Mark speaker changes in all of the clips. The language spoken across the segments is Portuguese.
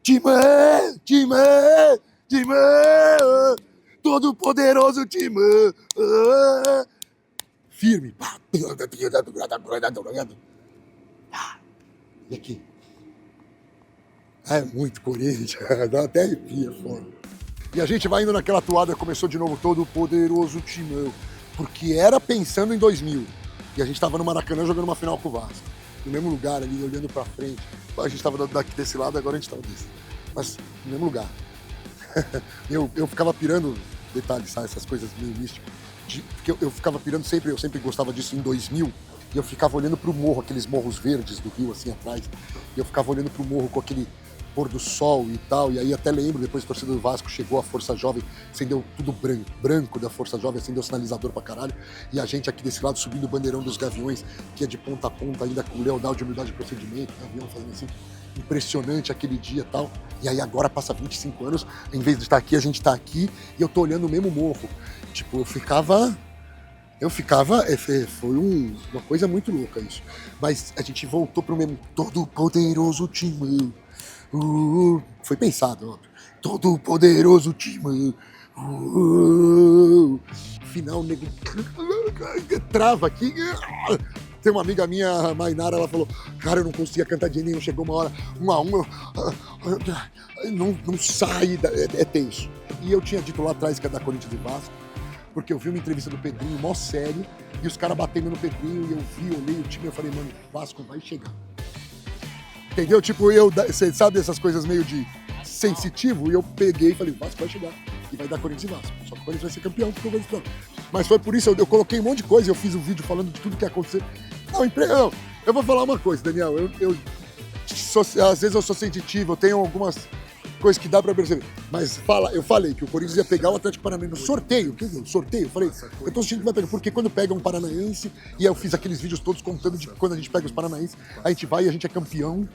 Speaker 1: Timão, Timão, Timão, todo poderoso Timão. Firme. E aqui? É muito Corinthians, dá até arrepia, foda. E a gente vai indo naquela toada, começou de novo todo poderoso Timão, porque era pensando em 2000. E a gente tava no Maracanã jogando uma final com o Vasco. No mesmo lugar ali, olhando pra frente. A gente tava daqui desse lado, agora a gente tava desse. Mas no mesmo lugar. eu ficava pirando, detalhes, sabe? Essas coisas meio místicas. Porque eu ficava pirando sempre, eu sempre gostava disso em 2000. E eu ficava olhando pro morro, aqueles morros verdes do Rio, assim, atrás. E eu ficava olhando pro morro com aquele pôr do sol e tal, e aí até lembro, depois a torcida do Vasco chegou, a Força Jovem, acendeu tudo branco da Força Jovem, acendeu sinalizador pra caralho, e a gente aqui desse lado subindo o bandeirão dos Gaviões, que é de ponta a ponta, ainda com lealdade, humildade e procedimento, Gavião fazendo assim, impressionante aquele dia e tal, e aí agora passa 25 anos, em vez de estar aqui, a gente tá aqui, e eu tô olhando o mesmo morro, tipo, eu ficava, foi uma coisa muito louca isso, mas a gente voltou pro mesmo, todo poderoso Timão. Foi pensado, óbvio. Todo poderoso time. Final, nego. Trava aqui. Tem uma amiga minha, Mainara, ela falou: cara, eu não conseguia cantar de nenhum. Chegou uma hora, 1-1. Não sai. É tenso. E eu tinha dito lá atrás que é da Corinthians e Vasco, porque eu vi uma entrevista do Pedrinho, mó sério, e os caras batendo no Pedrinho, e eu vi, olhei o time e eu falei: mano, Vasco vai chegar. Entendeu? Tipo, você sabe essas coisas meio de sensitivo? E eu peguei e falei, o Vasco vai chegar. E vai dar Corinthians e Vasco. Só que o Corinthians vai ser campeão, porque o Corinthians... Mas foi por isso, eu coloquei um monte de coisa, eu fiz um vídeo falando de tudo que ia acontecer. Não, eu vou falar uma coisa, Daniel. Às vezes eu sou sensitivo, eu tenho algumas coisas que dá pra perceber. Mas eu falei que o Corinthians ia pegar o Atlético Paranaense no sorteio. Que sorteio? Eu falei, eu tô sentindo que vai pegar. Porque quando pega um paranaense, e eu fiz aqueles vídeos todos contando de quando a gente pega os paranaenses, a gente vai e a gente é campeão.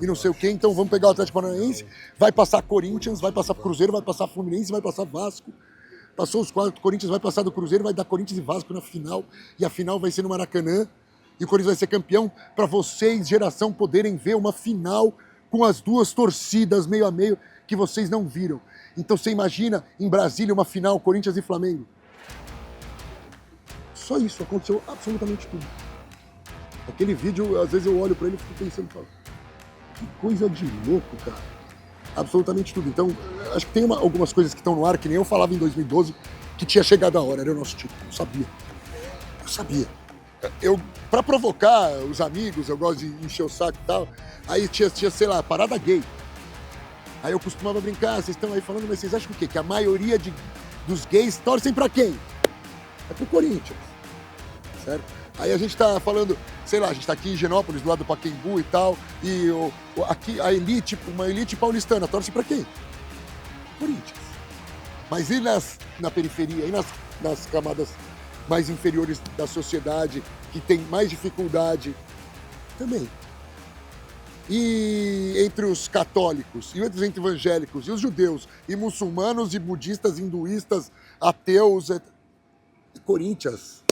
Speaker 1: E não sei o quê, então vamos pegar o Atlético Paranaense, vai passar Corinthians, vai passar Cruzeiro, vai passar Fluminense, vai passar Vasco. Passou os 4, Corinthians vai passar do Cruzeiro, vai dar Corinthians e Vasco na final, e a final vai ser no Maracanã, e o Corinthians vai ser campeão, para vocês, geração, poderem ver uma final com as duas torcidas meio a meio que vocês não viram. Então você imagina em Brasília uma final, Corinthians e Flamengo. Só isso, aconteceu absolutamente tudo. Aquele vídeo, às vezes eu olho para ele e fico pensando, falo, que coisa de louco, cara. Absolutamente tudo. Então, acho que tem algumas coisas que estão no ar, que nem eu falava em 2012, que tinha chegado a hora, era o nosso título. Eu sabia. Pra provocar os amigos, eu gosto de encher o saco e tal, aí tinha, sei lá, parada gay. Aí eu costumava brincar, vocês estão aí falando, mas vocês acham o quê? Que a maioria dos gays torcem pra quem? É pro Corinthians. Certo? Aí a gente tá falando, sei lá, a gente tá aqui em Higienópolis, do lado do Pacaembu e tal, e aqui a elite, uma elite paulistana, torce pra quem? Corinthians. Mas e na periferia, e nas camadas mais inferiores da sociedade, que tem mais dificuldade? Também. E entre os católicos, e entre os evangélicos, e os judeus, e muçulmanos, e budistas, hinduístas, ateus, Corinthians.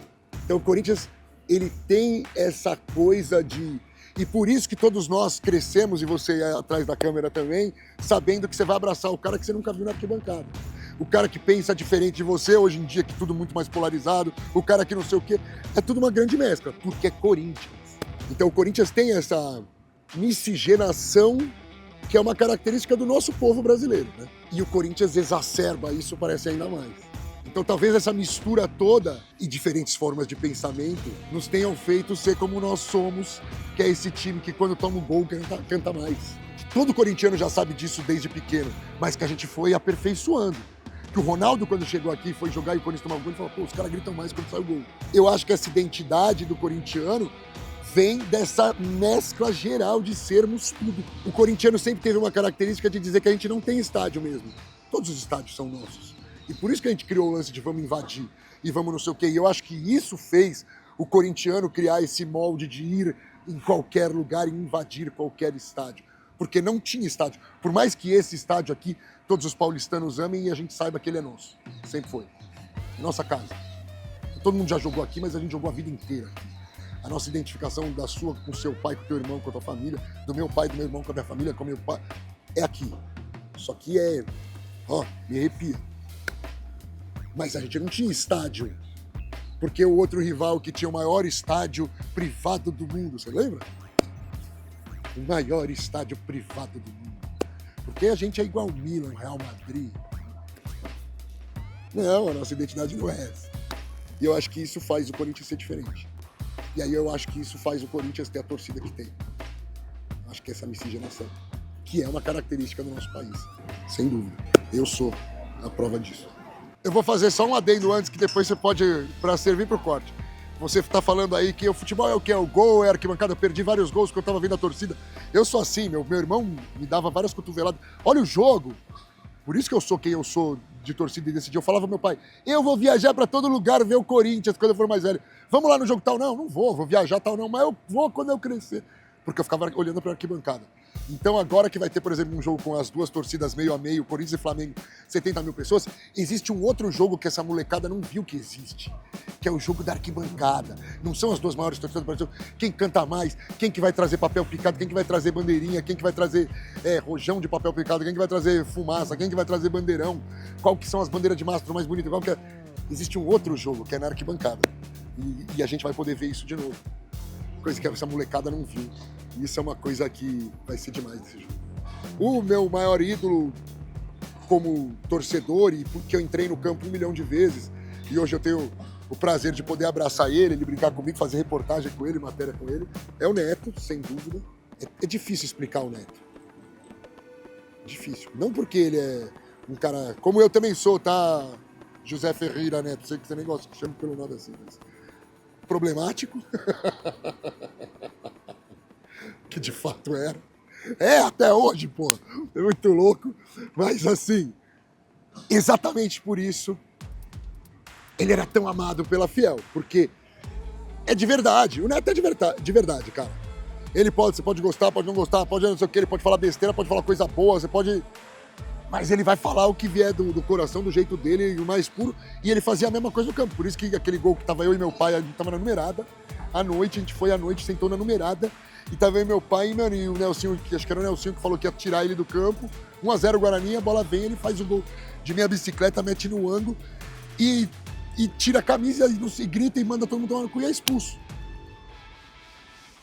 Speaker 1: Então o Corinthians, ele tem essa coisa de... E por isso que todos nós crescemos, e você é atrás da câmera também, sabendo que você vai abraçar o cara que você nunca viu na arquibancada. O cara que pensa diferente de você, hoje em dia, que tudo muito mais polarizado, o cara que não sei o quê, é tudo uma grande mescla, porque é Corinthians. Então o Corinthians tem essa miscigenação que é uma característica do nosso povo brasileiro, né? E o Corinthians exacerba isso, parece ainda mais. Então talvez essa mistura toda e diferentes formas de pensamento nos tenham feito ser como nós somos, que é esse time que quando toma um gol canta mais. Todo corintiano já sabe disso desde pequeno, mas que a gente foi aperfeiçoando. Que o Ronaldo, quando chegou aqui, foi jogar e o Corinthians tomava gol, ele falou, pô, os caras gritam mais quando sai o gol. Eu acho que essa identidade do corintiano vem dessa mescla geral de sermos tudo. O corintiano sempre teve uma característica de dizer que a gente não tem estádio mesmo. Todos os estádios são nossos. E por isso que a gente criou o lance de vamos invadir e vamos não sei o quê. E eu acho que isso fez o corintiano criar esse molde de ir em qualquer lugar e invadir qualquer estádio. Porque não tinha estádio. Por mais que esse estádio aqui, todos os paulistanos amem e a gente saiba que ele é nosso. Sempre foi. Nossa casa. Todo mundo já jogou aqui, mas a gente jogou a vida inteira aqui. A nossa identificação da sua com o seu pai, com o teu irmão, com a tua família, do meu pai, do meu irmão, com a minha família, com o meu pai, é aqui. Só que me arrepia. Mas a gente não tinha estádio, porque o outro rival que tinha o maior estádio privado do mundo, você lembra? O maior estádio privado do mundo. Porque a gente é igual Milan, Real Madrid. Não, a nossa identidade não é essa. E eu acho que isso faz o Corinthians ser diferente. E aí eu acho que isso faz o Corinthians ter a torcida que tem. Acho que essa miscigenação, que é uma característica do nosso país, sem dúvida. Eu sou a prova disso. Eu vou fazer só um adendo antes, que depois você pode, para servir para o corte. Você está falando aí que o futebol é o que? É o gol, é a arquibancada. Eu perdi vários gols quando eu estava vendo a torcida. Eu sou assim, meu irmão me dava várias cotoveladas. Olha o jogo. Por isso que eu sou quem eu sou de torcida. E nesse dia eu falava ao meu pai, eu vou viajar para todo lugar ver o Corinthians quando eu for mais velho. Vamos lá no jogo tal? Não vou viajar tal não, mas eu vou quando eu crescer. Porque eu ficava olhando para a arquibancada. Então agora que vai ter, por exemplo, um jogo com as duas torcidas meio a meio, Corinthians e Flamengo, 70 mil pessoas, existe um outro jogo que essa molecada não viu que existe, que é o jogo da arquibancada. Não são as duas maiores torcidas do Brasil. Quem canta mais, quem que vai trazer papel picado, quem que vai trazer bandeirinha, quem que vai trazer rojão de papel picado, quem que vai trazer fumaça, quem que vai trazer bandeirão, qual que são as bandeiras de mastro mais bonitas, qual que é... Existe um outro jogo que é na arquibancada. E a gente vai poder ver isso de novo. Coisa que essa molecada não viu. E isso é uma coisa que vai ser demais desse jogo. O meu maior ídolo como torcedor, e porque eu entrei no campo 1 milhão de vezes, e hoje eu tenho o prazer de poder abraçar ele brincar comigo, fazer reportagem com ele, matéria com ele, é o Neto, sem dúvida. É difícil explicar o Neto. Difícil. Não porque ele é um cara... Como eu também sou, tá? José Ferreira Neto. Sei que você nem gosta que chame pelo nome assim, mas... Problemático. Que de fato era. É, até hoje, pô. É muito louco. Mas assim, exatamente por isso, ele era tão amado pela Fiel. Porque é de verdade. O Neto é de verdade, cara. Você pode gostar, pode não gostar, pode não sei o que, ele pode falar besteira, pode falar coisa boa, você pode... Mas ele vai falar o que vier do coração, do jeito dele, o mais puro. E ele fazia a mesma coisa no campo. Por isso que aquele gol que tava eu e meu pai, a gente tava na numerada. À noite, a gente foi à noite, sentou na numerada. E tava eu e meu pai e o Nelsinho, que acho que era o Nelsinho que falou que ia tirar ele do campo. 1-0 Guarani, a bola vem, ele faz o gol de meia bicicleta, mete no ângulo. E tira a camisa e grita e manda todo mundo tomar no cu e é expulso.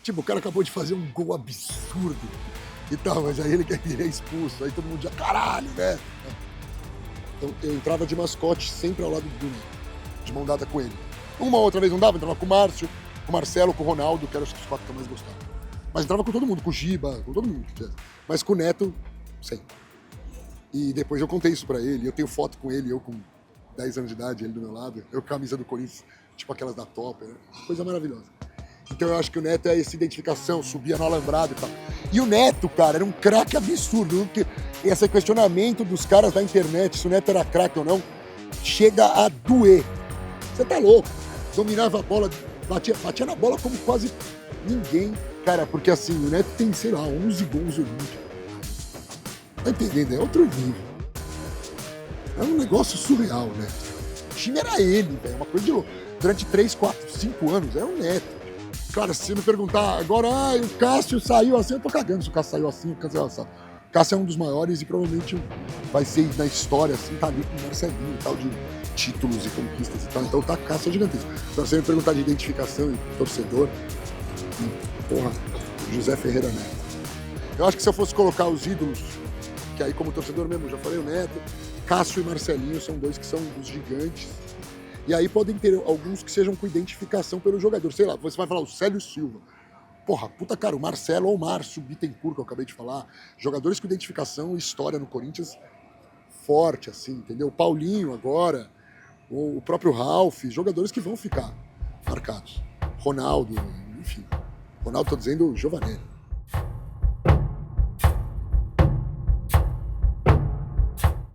Speaker 1: Tipo, o cara acabou de fazer um gol absurdo. E tal, mas aí ele é expulso, aí todo mundo já, caralho, né? Então eu entrava de mascote sempre ao lado do Neto, de mão dada com ele. Uma outra vez não dava, entrava com o Márcio, com o Marcelo, com o Ronaldo, que eram os 4 que eu mais gostava. Mas entrava com todo mundo, com o Giba, com todo mundo. Mas com o Neto, sempre. E depois eu contei isso pra ele, eu tenho foto com ele, eu com 10 anos de idade, ele do meu lado, eu com a camisa do Corinthians, tipo aquelas da Topper, né? Coisa maravilhosa. Então eu acho que o Neto é essa identificação, subia no alambrado e tal. E o Neto, cara, era um craque absurdo. Esse questionamento dos caras da internet, se o Neto era craque ou não, chega a doer. Você tá louco. Dominava a bola, batia na bola como quase ninguém. Cara, porque assim, o Neto tem, sei lá, 11 gols olímpicos. Tá entendendo? É outro nível. É um negócio surreal, né? O time era ele, velho. Uma coisa de louco. Durante 3, 4, 5 anos, era o Neto. Cara, se você me perguntar agora, o Cássio saiu assim, eu tô cagando se o Cássio saiu assim, o Cássio saiu assim. O Cássio é um dos maiores e provavelmente vai ser na história, assim, tá ali com o Marcelinho e tal, de títulos e conquistas e tal. Então tá, Cássio é gigantesco. Então, se você me perguntar de identificação e torcedor, porra, José Ferreira Neto. Eu acho que se eu fosse colocar os ídolos, que aí como torcedor mesmo, já falei o Neto, Cássio e Marcelinho são dois que são os gigantes. E aí podem ter alguns que sejam com identificação pelo jogador. Sei lá, você vai falar o Célio Silva. Porra, puta cara, o Marcelo ou o Márcio Bittencourt, que eu acabei de falar. Jogadores com identificação e história no Corinthians forte, assim, entendeu? O Paulinho agora, o próprio Ralf, jogadores que vão ficar marcados. Ronaldo, enfim. Ronaldo, tô dizendo Giovanelli.